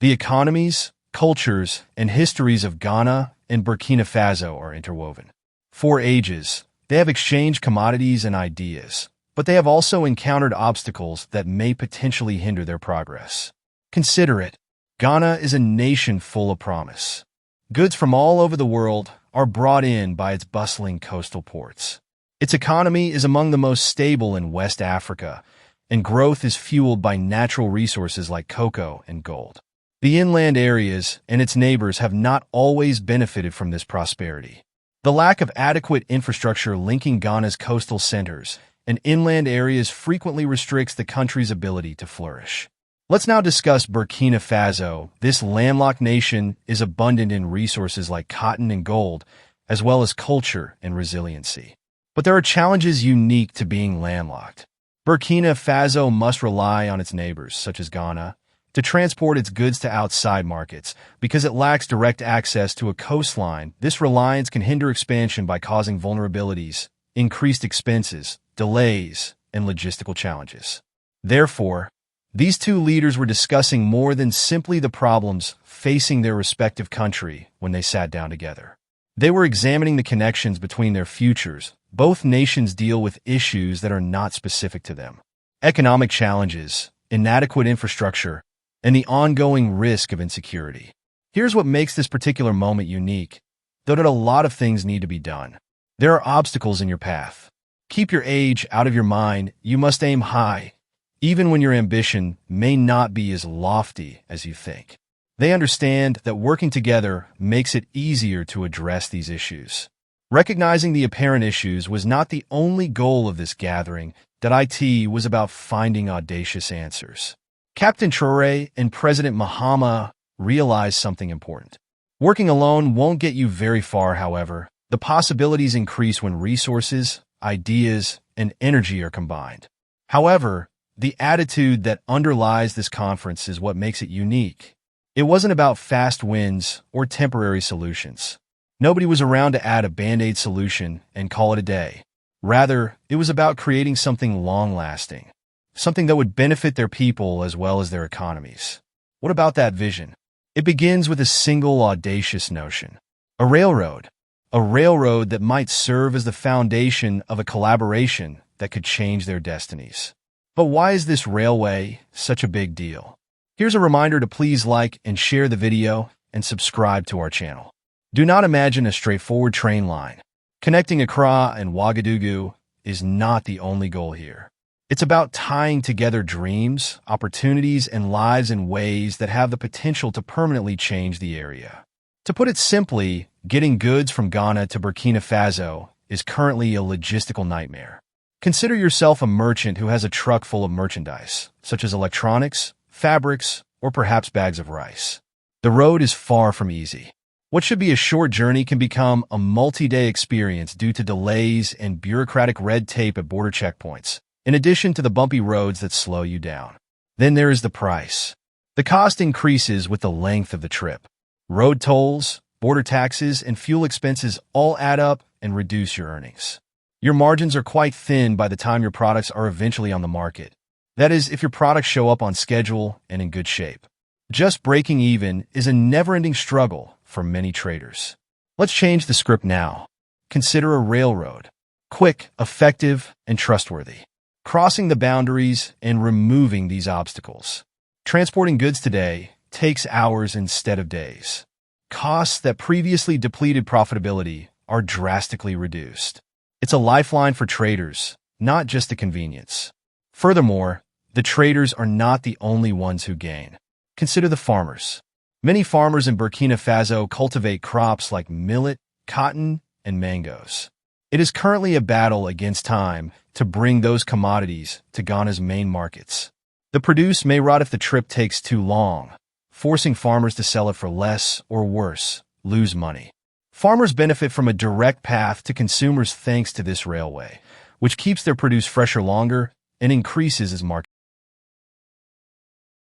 The economies, cultures, and histories of Ghana and Burkina Faso are interwoven. For ages, they have exchanged commodities and ideas, but they have also encountered obstacles that may potentially hinder their progress. Consider it. Ghana is a nation full of promise. Goods from all over the world are brought in by its bustling coastal ports. Its economy is among the most stable in West Africa, and growth is fueled by natural resources like cocoa and gold. The inland areas and its neighbors have not always benefited from this prosperity. The lack of adequate infrastructure linking Ghana's coastal centers and inland areas frequently restricts the country's ability to flourish. Let's now discuss Burkina Faso. This landlocked nation is abundant in resources like cotton and gold, as well as culture and resiliency. But there are challenges unique to being landlocked. Burkina Faso must rely on its neighbors, such as Ghana, to transport its goods to outside markets. Because it lacks direct access to a coastline, this reliance can hinder expansion by causing vulnerabilities, increased expenses, delays, and logistical challenges. Therefore, these two leaders were discussing more than simply the problems facing their respective country when they sat down together. They were examining the connections between their futures. Both nations deal with issues that are not specific to them: economic challenges, inadequate infrastructure, and the ongoing risk of insecurity. Here's what makes this particular moment unique. Though that a lot of things need to be done, there are obstacles in your path. Keep your age out of your mind. You must aim high, even when your ambition may not be as lofty as you think. They understand that working together makes it easier to address these issues. Recognizing the apparent issues was not the only goal of this gathering. It was about finding audacious answers. Captain Traoré and President Mahama realized something important. Working alone won't get you very far, however. The possibilities increase when resources, ideas, and energy are combined. However, the attitude that underlies this conference is what makes it unique. It wasn't about fast wins or temporary solutions. Nobody was around to add a Band-Aid solution and call it a day. Rather, it was about creating something long-lasting, something that would benefit their people as well as their economies. What about that vision? It begins with a single audacious notion: a railroad. A railroad that might serve as the foundation of a collaboration that could change their destinies. But why is this railway such a big deal? Here's a reminder to please like and share the video and subscribe to our channel. Do not imagine a straightforward train line. Connecting Accra and Ouagadougou is not the only goal here. It's about tying together dreams, opportunities, and lives in ways that have the potential to permanently change the area. To put it simply, getting goods from Ghana to Burkina Faso is currently a logistical nightmare. Consider yourself a merchant who has a truck full of merchandise, such as electronics, fabrics, or perhaps bags of rice. The road is far from easy. What should be a short journey can become a multi-day experience due to delays and bureaucratic red tape at border checkpoints, in addition to the bumpy roads that slow you down. Then there is the price. The cost increases with the length of the trip. Road tolls, border taxes, and fuel expenses all add up and reduce your earnings. Your margins are quite thin by the time your products are eventually on the market. That is, if your products show up on schedule and in good shape. Just breaking even is a never-ending struggle for many traders. Let's change the script now. Consider a railroad. Quick, effective, and trustworthy. Crossing the boundaries and removing these obstacles. Transporting goods today takes hours instead of days. Costs that previously depleted profitability are drastically reduced. It's a lifeline for traders, not just a convenience. Furthermore, the traders are not the only ones who gain. Consider the farmers. Many farmers in Burkina Faso cultivate crops like millet, cotton, and mangoes. It is currently a battle against time to bring those commodities to Ghana's main markets. The produce may rot if the trip takes too long, forcing farmers to sell it for less or worse, lose money. Farmers benefit from a direct path to consumers thanks to this railway, which keeps their produce fresher longer and increases its market.